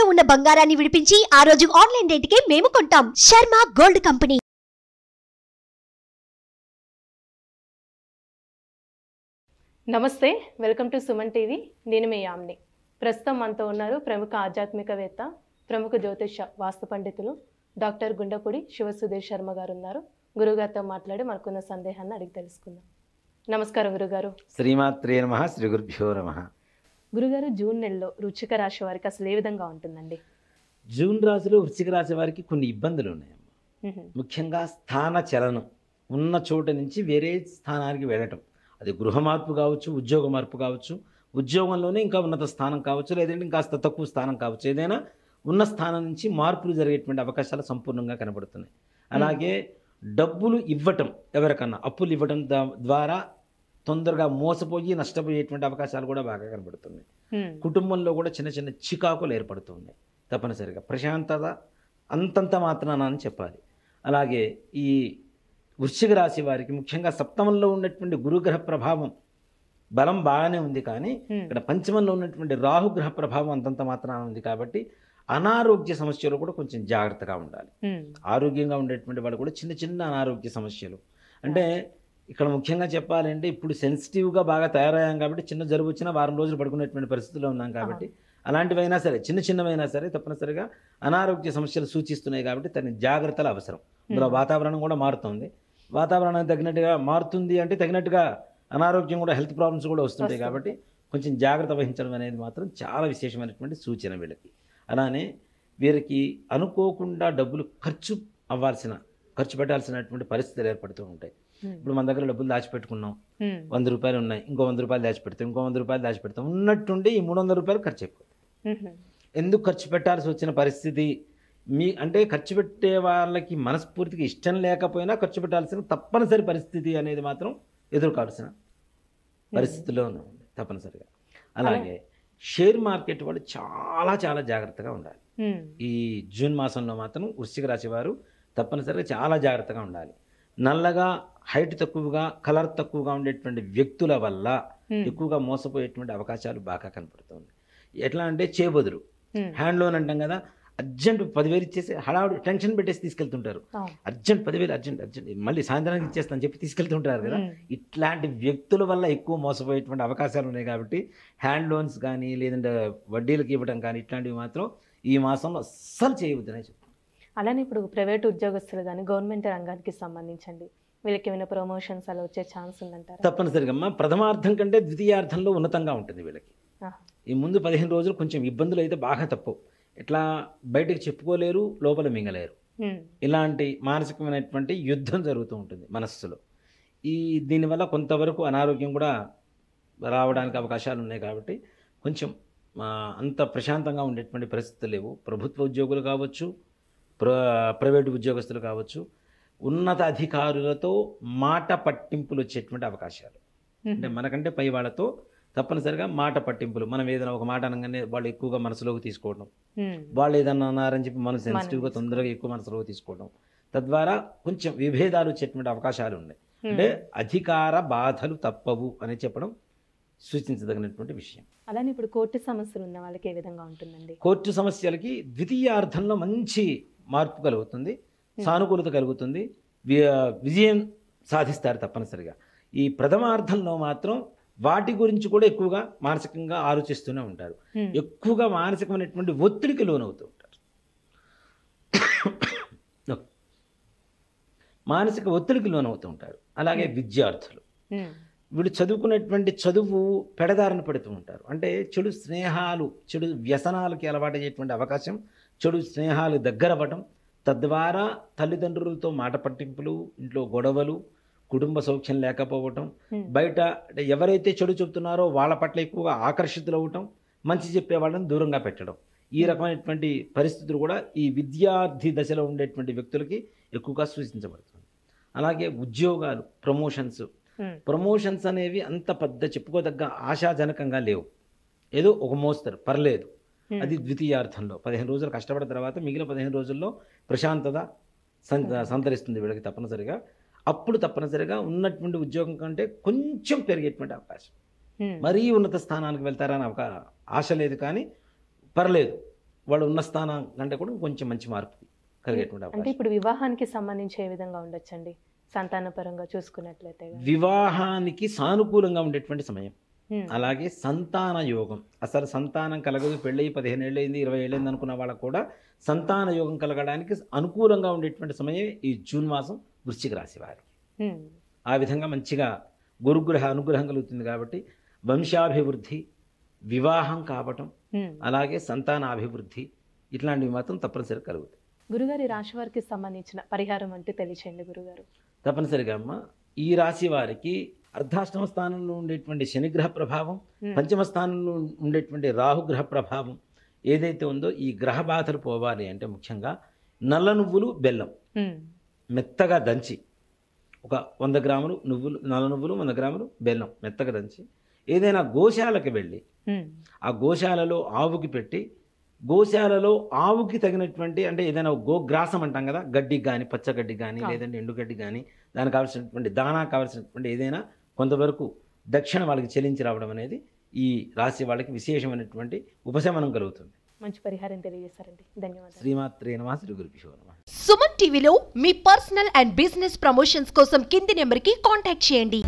తాకట్టులో ఉన్న బంగారాన్ని విడిపించి ఆ రోజు ఆన్లైన్ రేటుకే మేము కొంటాం. Sharma gold company. నమస్తే, వెల్కమ్ టు సుమన్ టీవీ. నేను మీ యామ్ని. ప్రస్తుతం మనతో ఉన్నారు ప్రముఖ ఆధ్యాత్మికవేత్త, ప్రముఖ జ్యోతిష వాస్తు పండితులు డాక్టర్ గుండపూడి శివసుధీర్ శర్మ గారు ఉన్నారు. గురుగారితో మాట్లాడి మనకున్న సందేహాన్ని అడిగి తెలుసుకుందాం. నమస్కారం గురుగారు. శ్రీమాత్రే నమః, శ్రీ గురుభ్యో నమః. గురుగారు, జూన్ నెలలో వృశ్చిక రాశి వారికి అసలు ఏ విధంగా ఉంటుందండి? జూన్ రాశిలో వృశ్చిక రాశి వారికి కొన్ని ఇబ్బందులు ఉన్నాయి. ముఖ్యంగా స్థాన చలనం, ఉన్న చోట నుంచి వేరే స్థానానికి వెళ్ళటం. అది గృహ మార్పు కావచ్చు, ఉద్యోగ మార్పు కావచ్చు, ఉద్యోగంలోనే ఇంకా ఉన్నత స్థానం కావచ్చు, లేదంటే ఇంకాస్త తక్కువ స్థానం కావచ్చు. ఏదైనా ఉన్న స్థానం నుంచి మార్పులు జరిగేటువంటి అవకాశాలు సంపూర్ణంగా కనబడుతున్నాయి. అలాగే డబ్బులు ఇవ్వటం, ఎవరికన్నా అప్పులు ఇవ్వటం ద్వారా తొందరగా మోసపోయి నష్టపోయేటువంటి అవకాశాలు కూడా బాగా కనబడుతున్నాయి. కుటుంబంలో కూడా చిన్న చిన్న చికాకులు ఏర్పడుతున్నాయి. తప్పనిసరిగా ప్రశాంతత అంతంత మాత్రాన అని చెప్పాలి. అలాగే ఈ వృశ్చిక రాశి వారికి ముఖ్యంగా సప్తమంలో ఉన్నటువంటి గురుగ్రహ ప్రభావం బలం బాగానే ఉంది, కానీ ఇక్కడ పంచమంలో ఉన్నటువంటి రాహుగ్రహ ప్రభావం అంతంత మాత్రాన ఉంది. కాబట్టి అనారోగ్య సమస్యలు కూడా కొంచెం జాగ్రత్తగా ఉండాలి. ఆరోగ్యంగా ఉండేటువంటి వాళ్ళు కూడా చిన్న చిన్న అనారోగ్య సమస్యలు, అంటే ఇక్కడ ముఖ్యంగా చెప్పాలంటే ఇప్పుడు సెన్సిటివ్గా బాగా తయారయ్యాం కాబట్టి చిన్న జలుబు వచ్చినా వారం రోజులు పడుకునేటువంటి పరిస్థితుల్లో ఉన్నాం. కాబట్టి అలాంటివైనా సరే, చిన్న చిన్నవైనా సరే తప్పనిసరిగా అనారోగ్య సమస్యలు సూచిస్తున్నాయి. కాబట్టి తన జాగ్రత్తలు అవసరం. ఇందులో వాతావరణం కూడా మారుతుంది. వాతావరణం తగినట్టుగా మారుతుంది అంటే తగినట్టుగా అనారోగ్యం కూడా, హెల్త్ ప్రాబ్లమ్స్ కూడా వస్తుంటాయి. కాబట్టి కొంచెం జాగ్రత్త వహించడం అనేది మాత్రం చాలా విశేషమైనటువంటి సూచన వీళ్ళకి. అలానే వీరికి అనుకోకుండా డబ్బులు ఖర్చు పెట్టాల్సినటువంటి పరిస్థితులు ఏర్పడుతూ ఉంటాయి. ఇప్పుడు మన దగ్గర డబ్బులు దాచిపెట్టుకున్నాం, 100 రూపాయలు ఉన్నాయి, ఇంకో 100 రూపాయలు దాచిపెడతాం, ఇంకో 100 రూపాయలు దాచిపెడతాం, ఉన్నట్టుండి ఈ 300 రూపాయలు ఖర్చు అయిపోతుంది. ఎందుకు ఖర్చు పెట్టాల్సి వచ్చిన పరిస్థితి అంటే ఖర్చు పెట్టే వాళ్ళకి మనస్ఫూర్తిగా ఇష్టం లేకపోయినా ఖర్చు పెట్టాల్సిన తప్పనిసరి పరిస్థితి అనేది మాత్రం ఎదుర్కోవాల్సిన పరిస్థితుల్లో ఉంది తప్పనిసరిగా. అలాగే షేర్ మార్కెట్ వాళ్ళు చాలా చాలా జాగ్రత్తగా ఉండాలి. ఈ జూన్ మాసంలో మాత్రం వృశ్చిక రాశి వారు తప్పనిసరిగా చాలా జాగ్రత్తగా ఉండాలి. నల్లగా, హైట్ తక్కువగా, కలర్ తక్కువగా ఉండేటువంటి వ్యక్తుల వల్ల ఎక్కువగా మోసపోయేటువంటి అవకాశాలు బాగా కనపడుతుంది. ఎట్లా అంటే చేబదులు, హ్యాండ్ లోన్ అంటాం కదా, అర్జెంట్ 10,000 ఇచ్చేసి హడావుడు టెన్షన్ పెట్టేసి తీసుకెళ్తుంటారు. అర్జెంట్ 10,000 అర్జెంట్ మళ్ళీ సాయంత్రానికి ఇచ్చేస్తాను చెప్పి తీసుకెళ్తుంటారు కదా. ఇట్లాంటి వ్యక్తుల వల్ల ఎక్కువ మోసపోయేటువంటి అవకాశాలు ఉన్నాయి. కాబట్టి హ్యాండ్ లోన్స్ కానీ, లేదంటే వడ్డీలకు ఇవ్వడం కానీ ఇట్లాంటివి మాత్రం ఈ మాసంలో అస్సలు చేయవద్దనే చెప్తాను. అలానే ఇప్పుడు ప్రైవేట్ ఉద్యోగస్తులు కానీ, గవర్నమెంట్ రంగానికి సంబంధించండి, వీళ్ళకి ఏమైనా ప్రమోషన్స్ అలా వచ్చే ఛాన్స్ ఉందంటారా? తప్పనిసరిగా అమ్మా, ప్రథమార్థం కంటే ద్వితీయార్థంలో ఉన్నతంగా ఉంటుంది వీళ్ళకి. ఈ ముందు 15 రోజులు కొంచెం ఇబ్బందులు అయితే బాగా తప్పు. ఎట్లా బయటకు చెప్పుకోలేరు, లోపల మింగలేరు. ఇలాంటి మానసికమైనటువంటి యుద్ధం జరుగుతూ ఉంటుంది మనస్సులో. దీనివల్ల కొంతవరకు అనారోగ్యం కూడా రావడానికి అవకాశాలు ఉన్నాయి. కాబట్టి కొంచెం అంత ప్రశాంతంగా ఉండేటువంటి పరిస్థితులు లేవు. ప్రభుత్వ ఉద్యోగులు కావచ్చు, ప్రైవేటు ఉద్యోగస్తులు కావచ్చు, ఉన్నత అధికారులతో మాట పట్టింపులు వచ్చేటువంటి అవకాశాలు, అంటే మనకంటే పై వాళ్ళతో తప్పనిసరిగా మాట పట్టింపులు. మనం ఏదైనా ఒక మాట అనగానే వాళ్ళు ఎక్కువగా మనసులోకి తీసుకోవడం, వాళ్ళు ఏదన్నా అన్నారని చెప్పి మనం సెన్సిటివ్గా తొందరగా ఎక్కువ మనసులోకి తీసుకోవడం, తద్వారా కొంచెం విభేదాలు వచ్చేటువంటి అవకాశాలు ఉన్నాయి. అంటే అధికార బాధలు తప్పవు అని చెప్పడం సూచించదగినటువంటి విషయం. అలానే ఇప్పుడు కోర్టు సమస్యలు ఉన్న వాళ్ళకి ఏ విధంగా ఉంటుందండి? కోర్టు సమస్యలకి ద్వితీయార్థంలో మంచి మార్పు కలుగుతుంది, సానుకూలత కలుగుతుంది, విజయం సాధిస్తారు తప్పనిసరిగా. ఈ ప్రథమార్థంలో మాత్రం వాటి గురించి కూడా ఎక్కువగా మానసికంగా ఆలోచిస్తూనే ఉంటారు. ఎక్కువగా మానసికమైనటువంటి ఒత్తిడికి లోనవుతూ ఉంటారు. మానసిక ఒత్తిడికి లోనవుతూ ఉంటారు. అలాగే విద్యార్థులు, వీళ్ళు చదువుకునేటువంటి చదువు పెడదారిన పడుతూ ఉంటారు. అంటే చెడు స్నేహాలు, చెడు వ్యసనాలకి అలవాటు అయ్యేటువంటి అవకాశం, చెడు స్నేహాలు దగ్గర అవ్వటం, తద్వారా తల్లిదండ్రులతో మాట పట్టింపులు, ఇంట్లో గొడవలు, కుటుంబ సౌఖ్యం లేకపోవటం, బయట అంటే ఎవరైతే చెడు చెబుతున్నారో వాళ్ళ పట్ల ఎక్కువగా ఆకర్షితులు అవ్వటం, మంచి చెప్పే వాళ్ళని దూరంగా పెట్టడం, ఈ రకమైనటువంటి పరిస్థితులు కూడా ఈ విద్యార్థి దశలో ఉండేటువంటి వ్యక్తులకి ఎక్కువగా సూచించబడుతుంది. అలాగే ఉద్యోగాలు, ప్రమోషన్స్ అనేవి అంత పెద్ద చెప్పుకోదగ్గ ఆశాజనకంగా లేవు. ఏదో ఒక మోస్తరు పర్లేదు, అది ద్వితీయార్థంలో 15 రోజులు కష్టపడిన తర్వాత మిగిలిన 15 రోజుల్లో ప్రశాంతత సంతరిస్తుంది వీళ్ళకి తప్పనిసరిగా. అప్పుడు తప్పనిసరిగా ఉన్నటువంటి ఉద్యోగం కంటే కొంచెం పెరిగేటువంటి అవకాశం, మరీ ఉన్నత స్థానానికి వెళ్తారని ఒక ఆశ లేదు, కానీ పర్లేదు వాళ్ళు ఉన్న స్థానం కంటే కూడా కొంచెం మంచి మార్పు కలిగేటువంటి అంటే అవకాశం. ఇప్పుడు వివాహానికి సంబంధించి ఏ విధంగా ఉండొచ్చండి సంతానపరంగా చూసుకున్నట్లయితే గనుక? వివాహానికి సానుకూలంగా ఉండేటువంటి సమయం. ఉమ్, అలాగే సంతాన యోగం, అసలు సంతానం కలగదు, పెళ్ళి 15 ఏళ్ళు అయింది 20 ఏళ్ళు అయింది అనుకున్న వాళ్ళకు కూడా సంతాన యోగం కలగడానికి అనుకూలంగా ఉండేటువంటి సమయం ఈ జూన్ మాసం వృశ్చిక రాశి వారికి. ఉమ్, ఆ విధంగా మంచిగా గురుగ్రహ అనుగ్రహం కలుగుతుంది కాబట్టి వంశాభివృద్ధి, వివాహం కావటం, ఉమ్. అలాగే సంతానాభివృద్ధి ఇట్లాంటివి మాత్రం తప్పనిసరిగా కలుగుతాయి. గురుగారి రాశి వారికి సంబంధించిన పరిహారం అంటే తెలియచేయండి గురుగారు. తప్పనిసరిగా అమ్మ, ఈ రాశి వారికి అర్ధాష్టమ స్థానంలో ఉండేటువంటి శనిగ్రహ ప్రభావం, పంచమ స్థానంలో ఉండేటువంటి రాహుగ్రహ ప్రభావం ఏదైతే ఉందో ఈ గ్రహ బాధలు పోవాలి అంటే ముఖ్యంగా నల్ల నువ్వులు బెల్లం ఉమ్, మెత్తగా దంచి ఒక 100 గ్రాములు నువ్వులు, నల్ల నువ్వులు 100 గ్రాములు బెల్లం మెత్తగా దంచి ఏదైనా గోశాలకు వెళ్ళి ఉమ్, ఆ గోశాలలో ఆవుకి పెట్టి, గోశాలలో ఆవుకి తగినటువంటి అంటే ఏదైనా గోగ్రాసం అంటాం కదా, గడ్డి కానీ పచ్చగడ్డి కానీ లేదంటే ఎండుగడ్డి కానీ దానికి కావాల్సినటువంటి దానా కావాల్సినటువంటి ఏదైనా కొంతవరకు దక్షిణ వాళ్ళకి చెల్లించి రావడం అనేది ఈ రాశి వాళ్ళకి విశేషమైనటువంటి ఉపశమనం కలుగుతుంది. మంచి పరిహారం తెలియజేస్తారండి, ధన్యవాదాలు. శ్రీమాత్రే నమః, శ్రీ గురుభ్యో నమః. సుమన్ టీవీలో మీ పర్సనల్ అండ్ బిజినెస్ ప్రమోషన్స్ కోసం కింది నెంబర్కి కాంటాక్ట్ చేయండి.